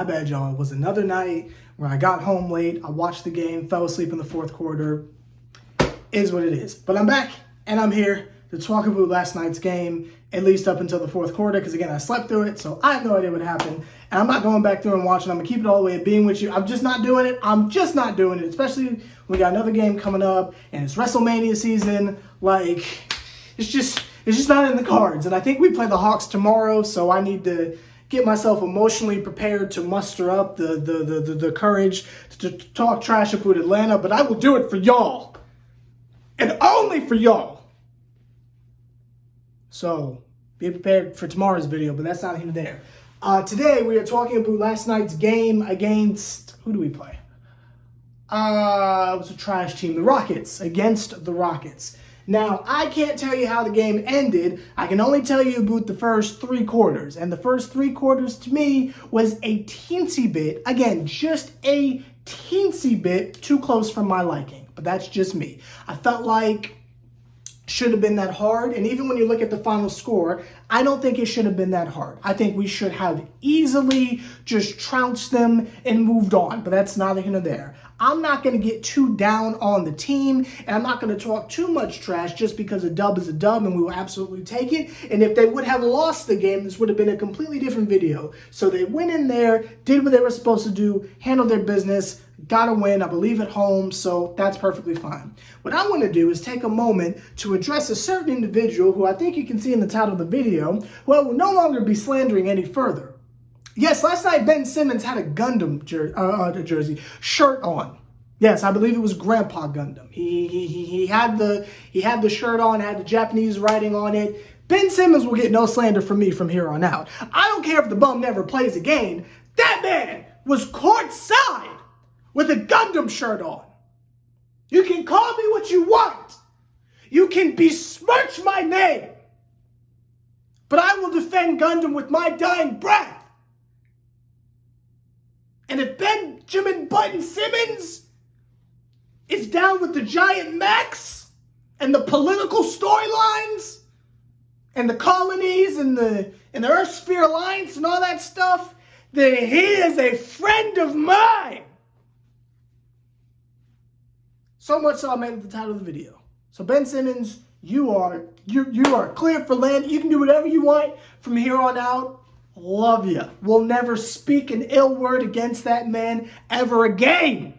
My bad, y'all. It was another night where I got home late. I watched the game, fell asleep in the fourth quarter. Is what it is. But I'm back, and I'm here to talk about last night's game, at least up until the fourth quarter, because, again, I slept through it, so I have no idea what happened. And I'm not going back through and watching. I'm going to keep it all the way at being with you. I'm just not doing it. Especially when we got another game coming up, and it's WrestleMania season. Like, it's just not in the cards. And I think we play the Hawks tomorrow, so I need to get myself emotionally prepared to muster up the courage to talk trash about Atlanta, but I will do it for y'all. And only for y'all. So, be prepared for tomorrow's video, but that's not here there. Today, we are talking about last night's game against, who do we play? It was a trash team, the Rockets, against the Rockets. Now, I can't tell you how the game ended. I can only tell you about the first three quarters. And the first three quarters, to me, was a teensy bit, again, just a teensy bit too close for my liking. But that's just me. I felt like should have been that hard. And even when you look at the final score, I don't think it should have been that hard. I think we should have easily just trounced them and moved on. But that's neither here nor there. I'm not going to get too down on the team, and I'm not going to talk too much trash just because a dub is a dub and we will absolutely take it. And if they would have lost the game, this would have been a completely different video. So they went in there, did what they were supposed to do, handled their business, got a win, I believe, at home, so that's perfectly fine. What I want to do is take a moment to address a certain individual who I think you can see in the title of the video, who I will no longer be slandering any further. Yes, last night Ben Simmons had a Gundam jersey shirt on. Yes, I believe it was Grandpa Gundam. He had the shirt on, had the Japanese writing on it. Ben Simmons will get no slander from me from here on out. I don't care if the bum never plays again. That man was courtside with a Gundam shirt on. You can call me what you want. You can besmirch my name. But I will defend Gundam with my dying breath. And if Benjamin Button Simmons is down with the giant mechs and the political storylines and the colonies and the Earth Sphere Alliance and all that stuff, then he is a friend of mine. So much so I made it the title of the video. So Ben Simmons, you are clear for land. You can do whatever you want from here on out. Love you. We'll never speak an ill word against that man ever again.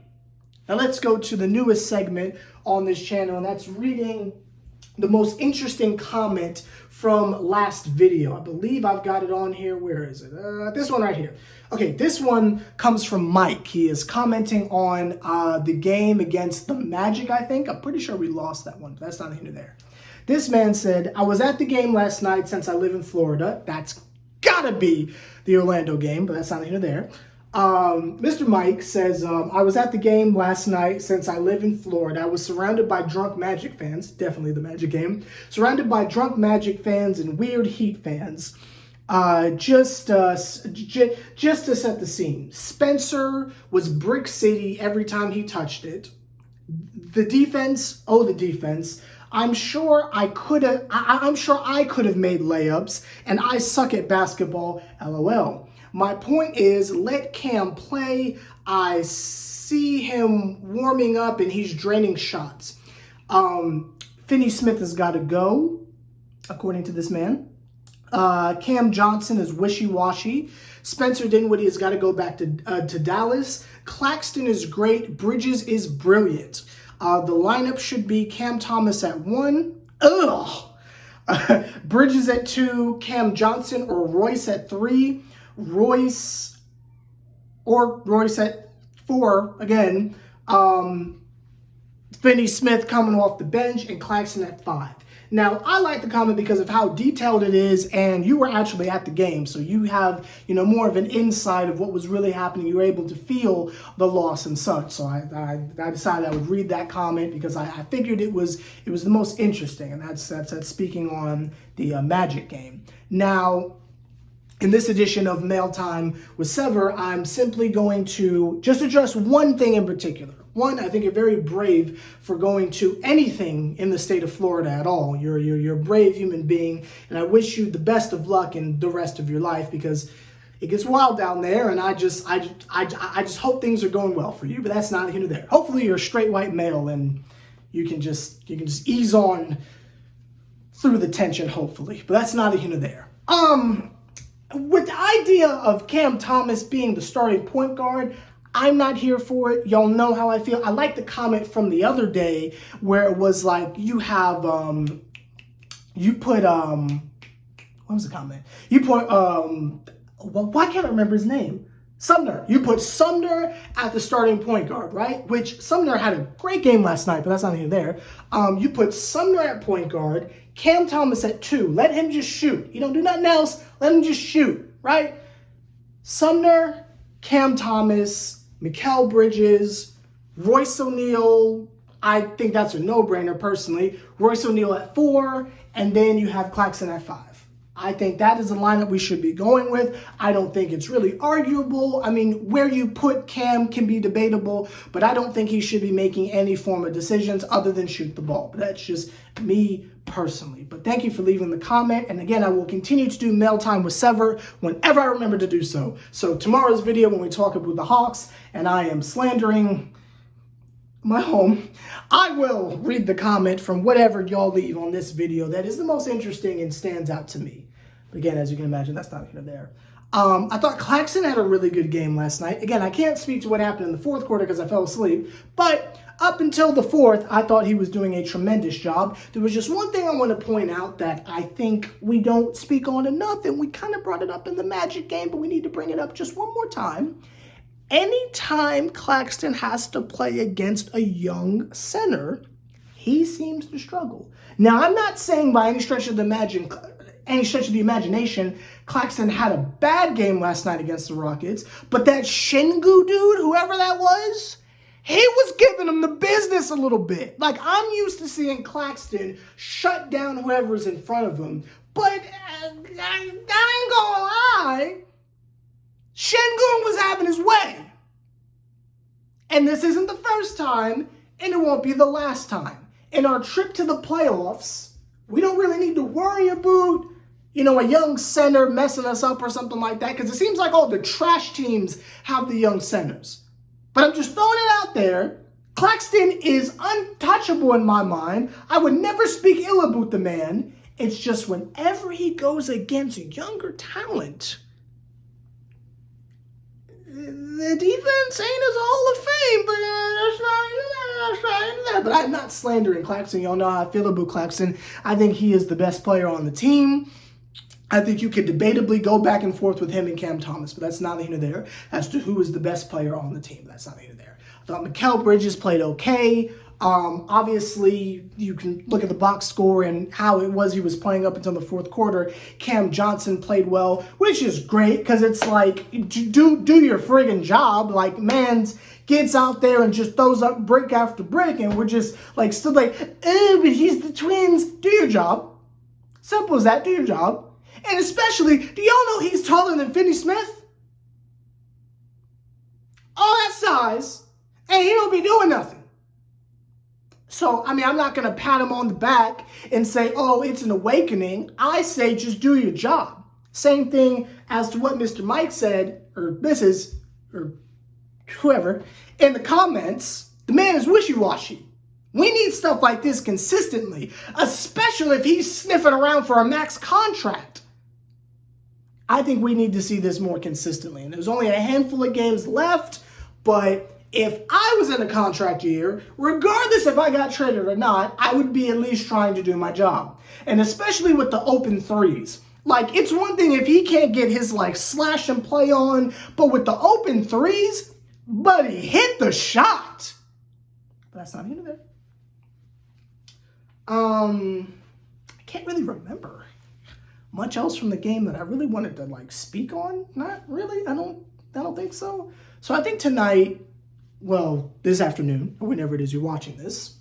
Now let's go to the newest segment on this channel, and that's reading the most interesting comment from last video. I believe I've got it on here. Where is it? This one right here. Okay, this one comes from Mike. He is commenting on the game against the Magic, I think. I'm pretty sure we lost that one, but that's not here there. This man said, I was at the game last night since I live in Florida. That's gotta be the Orlando game, but that's not here there. Mr. Mike says, I was at the game last night since I live in Florida. I was surrounded by drunk Magic fans, definitely the Magic game, surrounded by drunk Magic fans and weird Heat fans. Just to set the scene, Spencer was Brick City every time he touched it. The defense, I'm sure I could have made layups, and I suck at basketball, LOL. My point is, let Cam play. I see him warming up, and he's draining shots. Finney Smith has got to go, according to this man. Cam Johnson is wishy-washy. Spencer Dinwiddie has got to go back to Dallas. Claxton is great. Bridges is brilliant. The lineup should be Cam Thomas at 1. Bridges at 2. Cam Johnson or Royce at 3. Royce at 4 again. Finney Smith coming off the bench, and Claxton at 5. Now, I like the comment because of how detailed it is, and you were actually at the game, so you have, more of an insight of what was really happening. You were able to feel the loss and such. So I decided I would read that comment because I figured it was the most interesting, and that's speaking on the Magic game. Now, in this edition of Mail Time with Sever, I'm simply going to just address one thing in particular. One, I think you're very brave for going to anything in the state of Florida at all. You're a brave human being, and I wish you the best of luck in the rest of your life, because it gets wild down there, and I just hope things are going well for you. But that's not here nor there. Hopefully, you're a straight white male, and you can just ease on through the tension. Hopefully, but that's not here nor there. With the idea of Cam Thomas being the starting point guard, I'm not here for it. Y'all know how I feel. I like the comment from the other day where it was like you have you put what was the comment? You put why can't I remember his name? Sumner. You put Sumner at the starting point guard, right? Which Sumner had a great game last night, but that's not even there. You put Sumner at point guard, Cam Thomas at 2. Let him just shoot. He don't do nothing else. Let him just shoot, right? Sumner, Cam Thomas, Mikal Bridges, Royce O'Neal. I think that's a no-brainer personally. Royce O'Neal at 4, and then you have Claxton at 5. I think that is the lineup we should be going with. I don't think it's really arguable. I mean, where you put Cam can be debatable, but I don't think he should be making any form of decisions other than shoot the ball. But that's just me personally. But thank you for leaving the comment. And again, I will continue to do Mail Time with Sever whenever I remember to do so. So tomorrow's video when we talk about the Hawks and I am slandering my home, I will read the comment from whatever y'all leave on this video that is the most interesting and stands out to me. But again, as you can imagine, that's not here there. I thought Claxton had a really good game last night. Again, I can't speak to what happened in the fourth quarter because I fell asleep, but up until the fourth, I thought he was doing a tremendous job. There was just one thing I want to point out that I think we don't speak on enough, and we kind of brought it up in the Magic game, but we need to bring it up just one more time. Anytime Claxton has to play against a young center, he seems to struggle. Now, I'm not saying by any stretch of the imagination, Claxton had a bad game last night against the Rockets, but that Shingu dude, whoever that was, he was giving him the business a little bit. Like, I'm used to seeing Claxton shut down whoever's in front of him, but I ain't gonna lie, Shingun was having his way. And this isn't the first time, and it won't be the last time. In our trip to the playoffs, we don't really need to worry about, a young center messing us up or something like that, because it seems like all the trash teams have the young centers. But I'm just throwing it out there. Claxton is untouchable in my mind. I would never speak ill about the man. It's just whenever he goes against younger talent, the defense ain't his Hall of Fame, but I'm not slandering Claxton. Y'all know how I feel about Claxton. I think he is the best player on the team. I think you could debatably go back and forth with him and Cam Thomas, but that's not here nor there as to who is the best player on the team. That's not here nor there. I thought Mikal Bridges played okay. Obviously, you can look at the box score and how it was he was playing up until the fourth quarter. Cam Johnson played well, which is great because it's like, do your friggin' job. Like, Mans gets out there and just throws up break after break, and we're just like still like, oh, but he's the Twins. Do your job. Simple as that. Do your job. And especially, do y'all know he's taller than Finney Smith? All that size, and he don't be doing nothing. So, I mean, I'm not going to pat him on the back and say, oh, it's an awakening. I say just do your job. Same thing as to what Mr. Mike said, or Mrs., or whoever, in the comments. The man is wishy-washy. We need stuff like this consistently, especially if he's sniffing around for a max contract. I think we need to see this more consistently. And there's only a handful of games left, but if I was in a contract year, regardless if I got traded or not, I would be at least trying to do my job. And especially with the open threes. Like, it's one thing if he can't get his, slash and play on, but with the open threes, buddy, hit the shot. But that's not here there. I can't really remember much else from the game that I really wanted to, speak on. Not really. I don't think so. So I think tonight, well, this afternoon, or whenever it is you're watching this,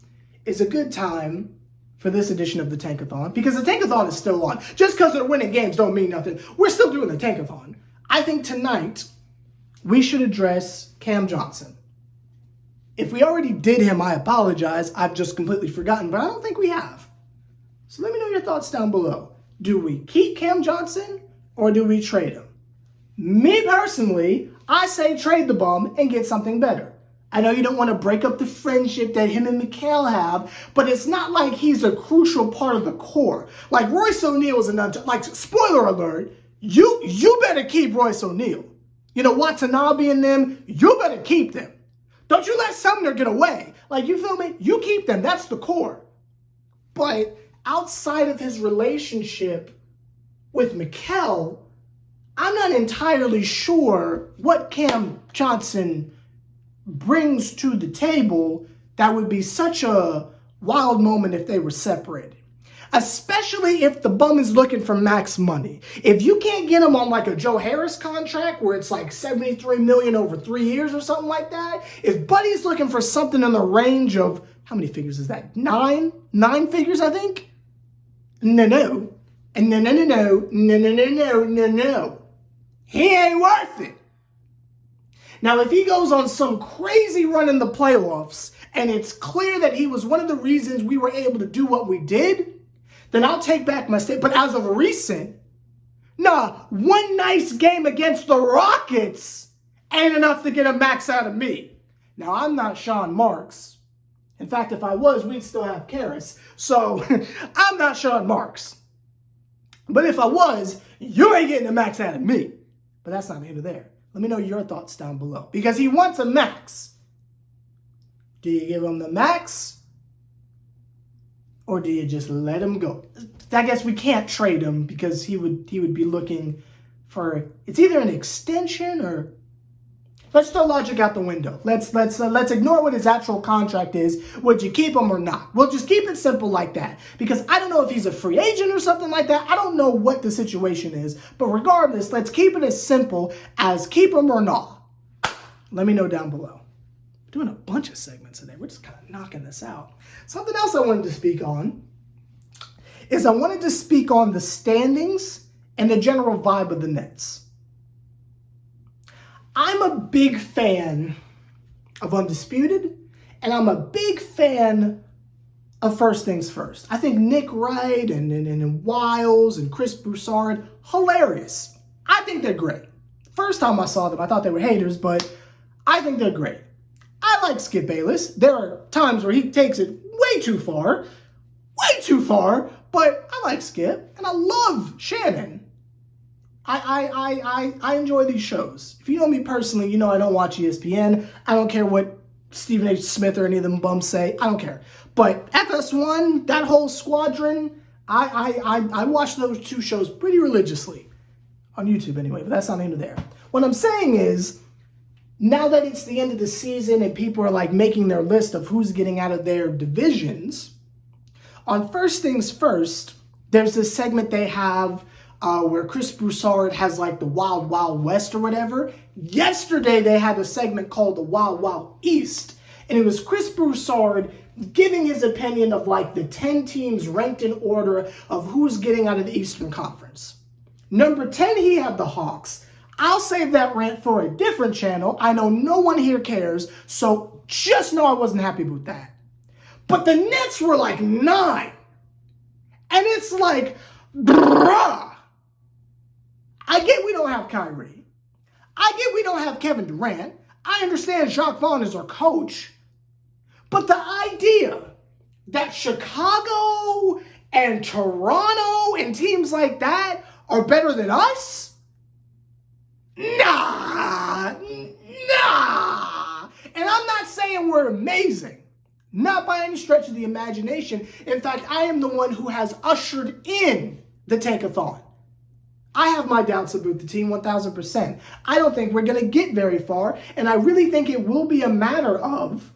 is a good time for this edition of the Tankathon, because the Tankathon is still on. Just because they're winning games don't mean nothing. We're still doing the Tankathon. I think tonight we should address Cam Johnson. If we already did him, I apologize. I've just completely forgotten, but I don't think we have. So let me know your thoughts down below. Do we keep Cam Johnson or do we trade him? Me personally, I say trade the bum and get something better. I know you don't want to break up the friendship that him and Mikal have, but it's not like he's a crucial part of the core. Like Royce O'Neal is like, spoiler alert, you better keep Royce O'Neal. You know, Watanabe and them, you better keep them. Don't you let Sumner get away. Like, you feel me? You keep them. That's the core. But outside of his relationship with Mikal, I'm not entirely sure what Cam Johnson brings to the table that would be such a wild moment if they were separated. Especially if the bum is looking for max money. If you can't get him on like a Joe Harris contract where it's like $73 million over 3 years or something like that, if Buddy's looking for something in the range of, how many figures is that? Nine figures, I think? No. He ain't worth it. Now, if he goes on some crazy run in the playoffs and it's clear that he was one of the reasons we were able to do what we did, then I'll take back my statement. But as of recent, one nice game against the Rockets ain't enough to get a max out of me. Now, I'm not Sean Marks. In fact, if I was, we'd still have Karras. So, I'm not Sean Marks. But if I was, you ain't getting a max out of me. But that's not neither there. Let me know your thoughts down below. Because he wants a max. Do you give him the max? Or do you just let him go? I guess we can't trade him because he would be looking for, it's either an extension or, let's throw logic out the window. Let's ignore what his actual contract is. Would you keep him or not? We'll just keep it simple like that. Because I don't know if he's a free agent or something like that. I don't know what the situation is. But regardless, let's keep it as simple as keep him or not. Let me know down below. We're doing a bunch of segments today. We're just kind of knocking this out. Something else I wanted to speak on is I wanted to speak on the standings and the general vibe of the Nets. I'm a big fan of Undisputed, and I'm a big fan of First Things First. I think Nick Wright and Wiles and Chris Broussard, hilarious. I think they're great. First time I saw them, I thought they were haters, but I think they're great. I like Skip Bayless. There are times where he takes it way too far, but I like Skip, and I love Shannon. I enjoy these shows. If you know me personally, you know I don't watch ESPN. I don't care what Stephen H. Smith or any of them bums say. I don't care. But FS1, that whole squadron, I watch those two shows pretty religiously. On YouTube anyway, but that's not into there. What I'm saying is, now that it's the end of the season and people are like making their list of who's getting out of their divisions, on First Things First, there's this segment they have where Chris Broussard has like the Wild Wild West or whatever. Yesterday, they had a segment called the Wild Wild East. And it was Chris Broussard giving his opinion of like the 10 teams ranked in order of who's getting out of the Eastern Conference. Number 10, he had the Hawks. I'll save that rant for a different channel. I know no one here cares, so just know I wasn't happy with that. But the Nets were like 9. And it's like, bruh. I get we don't have Kyrie. I get we don't have Kevin Durant. I understand Jacques Vaughn is our coach. But the idea that Chicago and Toronto and teams like that are better than us? Nah. And I'm not saying we're amazing. Not by any stretch of the imagination. In fact, I am the one who has ushered in the tankathon. I have my doubts about the team 1,000%. I don't think we're going to get very far. And I really think it will be a matter of,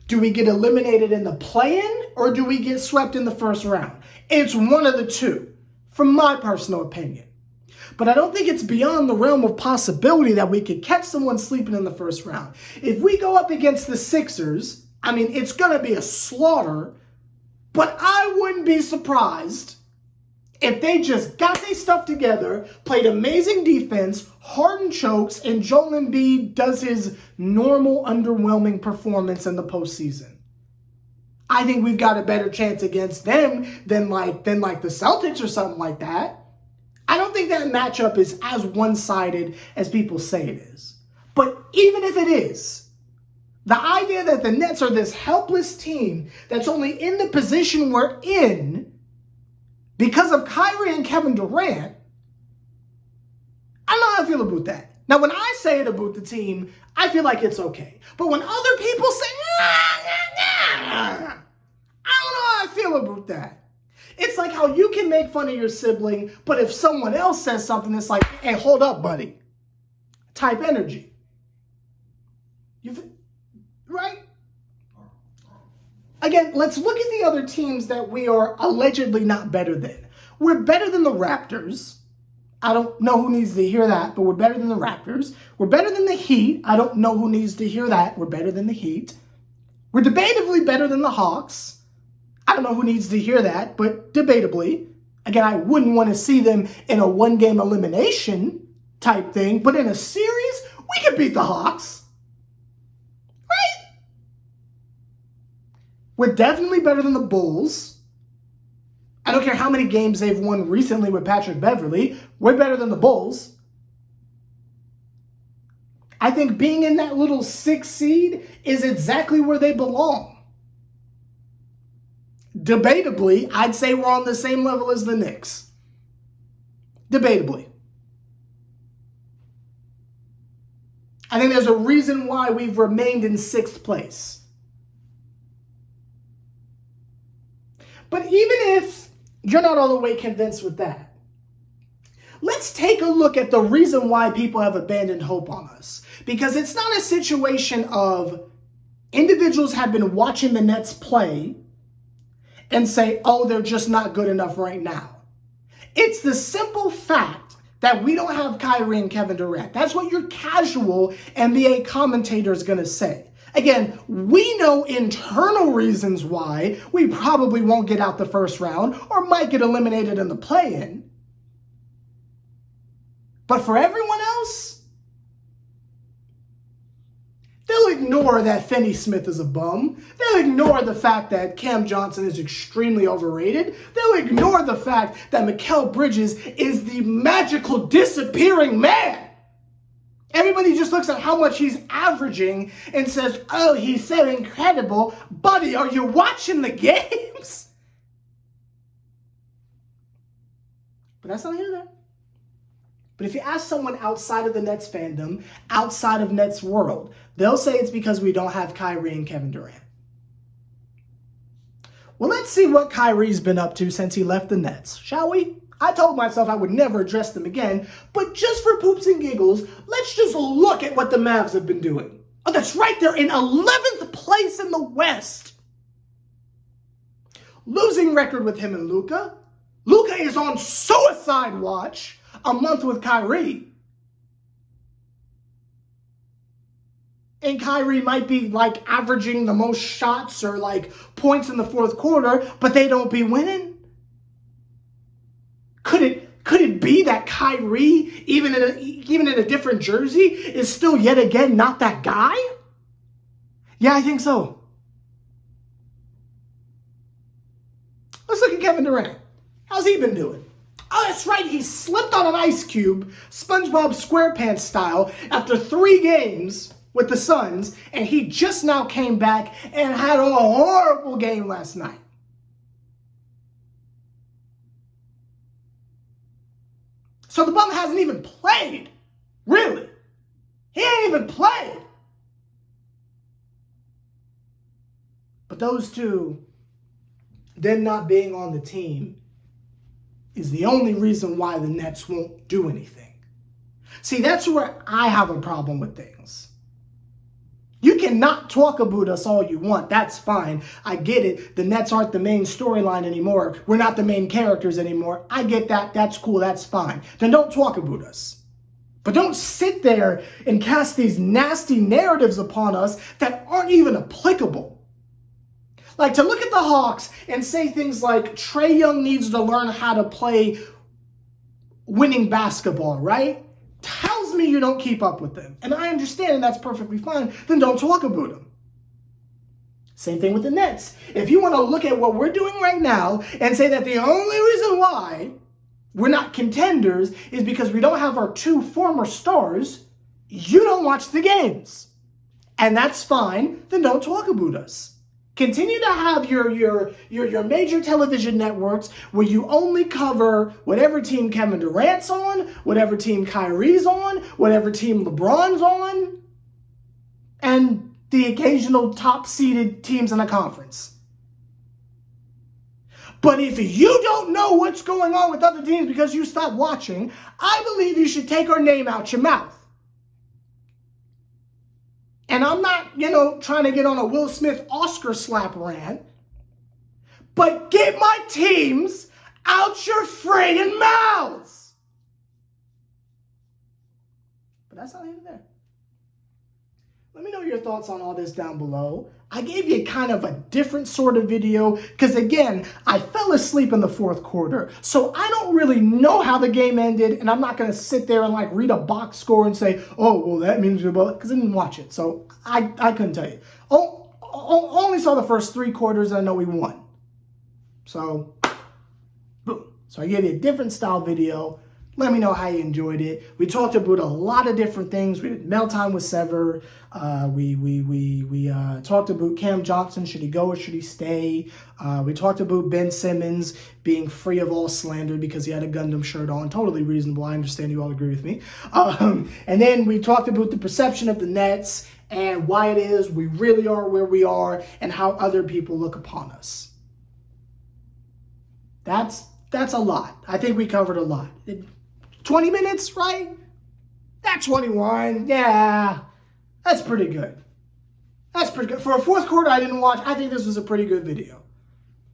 do we get eliminated in the play-in or do we get swept in the first round? It's one of the two, from my personal opinion. But I don't think it's beyond the realm of possibility that we could catch someone sleeping in the first round. If we go up against the Sixers, I mean, it's going to be a slaughter, but I wouldn't be surprised if they just got their stuff together, played amazing defense, Harden chokes, and Joel Embiid does his normal underwhelming performance in the postseason. I think we've got a better chance against them than like the Celtics or something like that. I don't think that matchup is as one-sided as people say it is. But even if it is, the idea that the Nets are this helpless team that's only in the position we're in because of Kyrie and Kevin Durant, I don't know how I feel about that. Now, when I say it about the team, I feel like it's okay. But when other people say, I don't know how I feel about that. It's like how you can make fun of your sibling, but if someone else says something, it's like, hey, hold up, buddy. Type energy. Right? Again, let's look at the other teams that we are allegedly not better than. We're better than the Raptors. I don't know who needs to hear that, but we're better than the Raptors. We're better than the Heat. I don't know who needs to hear that. We're better than the Heat. We're debatably better than the Hawks. I don't know who needs to hear that, but debatably. Again, I wouldn't want to see them in a one-game elimination type thing, but in a series, we could beat the Hawks. Right? We're definitely better than the Bulls. I don't care how many games they've won recently with Patrick Beverley. We're better than the Bulls. I think being in that little 6th seed is exactly where they belong. Debatably, I'd say we're on the same level as the Knicks. Debatably. I think there's a reason why we've remained in 6th place. But even if you're not all the way convinced with that, let's take a look at the reason why people have abandoned hope on us. Because it's not a situation of individuals have been watching the Nets play and say, oh, they're just not good enough right now. It's the simple fact that we don't have Kyrie and Kevin Durant. That's what your casual NBA commentator is going to say. Again, we know internal reasons why we probably won't get out the first round or might get eliminated in the play-in. But for everyone else, they'll ignore that Finney Smith is a bum. They'll ignore the fact that Cam Johnson is extremely overrated. They'll ignore the fact that Mikal Bridges is the magical disappearing man. Everybody just looks at how much he's averaging and says, oh, he's so incredible. Buddy, are you watching the games? But that's not here there. But if you ask someone outside of the Nets fandom, outside of Nets world, they'll say it's because we don't have Kyrie and Kevin Durant. Well, let's see what Kyrie's been up to since he left the Nets, shall we? I told myself I would never address them again, but just for poops and giggles, let's just look at what the Mavs have been doing. Oh, that's right, they're in 11th place in the West. Losing record with him and Luka. Luka is on suicide watch. A month with Kyrie. And Kyrie might be like averaging the most shots or like points in the fourth quarter, but they don't be winning. Could it be that Kyrie, even in a different jersey, is still yet again not that guy? Yeah, I think so. Let's look at Kevin Durant. How's he been doing? Oh, that's right. He slipped on an ice cube, SpongeBob SquarePants style, after 3 games with the Suns, and he just now came back and had a horrible game last night. So the bum hasn't even played. Really. He ain't even played. But those two, them not being on the team, is the only reason why the Nets won't do anything. See, that's where I have a problem with things. You cannot talk about us all you want. That's fine. I get it. The Nets aren't the main storyline anymore. We're not the main characters anymore. I get that. That's cool. That's fine. Then don't talk about us. But don't sit there and cast these nasty narratives upon us that aren't even applicable. Like to look at the Hawks and say things like Trae Young needs to learn how to play winning basketball, right? Tells me you don't keep up with them. And I understand, and that's perfectly fine. Then don't talk about them. Same thing with the Nets. If you want to look at what we're doing right now and say that the only reason why we're not contenders is because we don't have our two former stars. You don't watch the games. And that's fine. Then don't talk about us. Continue to have your major television networks where you only cover whatever team Kevin Durant's on, whatever team Kyrie's on, whatever team LeBron's on, and the occasional top-seeded teams in a conference. But if you don't know what's going on with other teams because you stopped watching, I believe you should take our name out your mouth. And I'm not, trying to get on a Will Smith Oscar slap rant, but get my teams out your friggin' mouths. But that's not even there. Let me know your thoughts on all this down below. I gave you kind of a different sort of video because, again, I fell asleep in the fourth quarter. So I don't really know how the game ended, and I'm not going to sit there and read a box score and say, oh, well, that means we're both, because I didn't watch it. So I couldn't tell you. Only saw the first 3 quarters, and I know we won. So, boom. So I gave you a different style video. Let me know how you enjoyed it. We talked about a lot of different things. We did Mail Time with Sever. We talked about Cam Johnson. Should he go or should he stay? We talked about Ben Simmons being free of all slander because he had a Gundam shirt on. Totally reasonable. I understand you all agree with me. And then we talked about the perception of the Nets and why it is we really are where we are and how other people look upon us. That's a lot. I think we covered a lot. 20 minutes, right? That's 21. Yeah, that's pretty good. That's pretty good. For a fourth quarter I didn't watch, I think this was a pretty good video.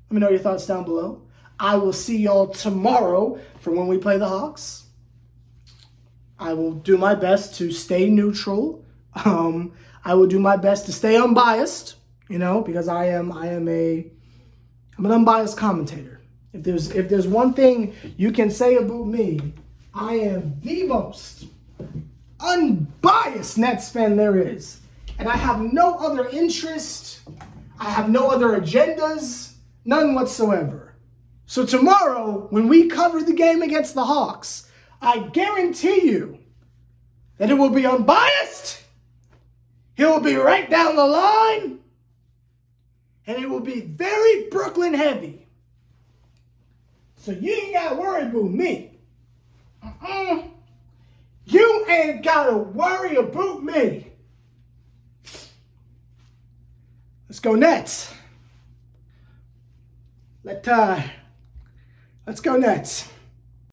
Let me know your thoughts down below. I will see y'all tomorrow for when we play the Hawks. I will do my best to stay neutral. I will do my best to stay unbiased, because I'm an unbiased commentator. If there's one thing you can say about me, I am the most unbiased Nets fan there is. And I have no other interest. I have no other agendas. None whatsoever. So tomorrow, when we cover the game against the Hawks, I guarantee you that it will be unbiased. It will be right down the line. And it will be very Brooklyn heavy. So you ain't got to worry about me. You ain't got to worry about me. Let's go Nets. Let's go Nets.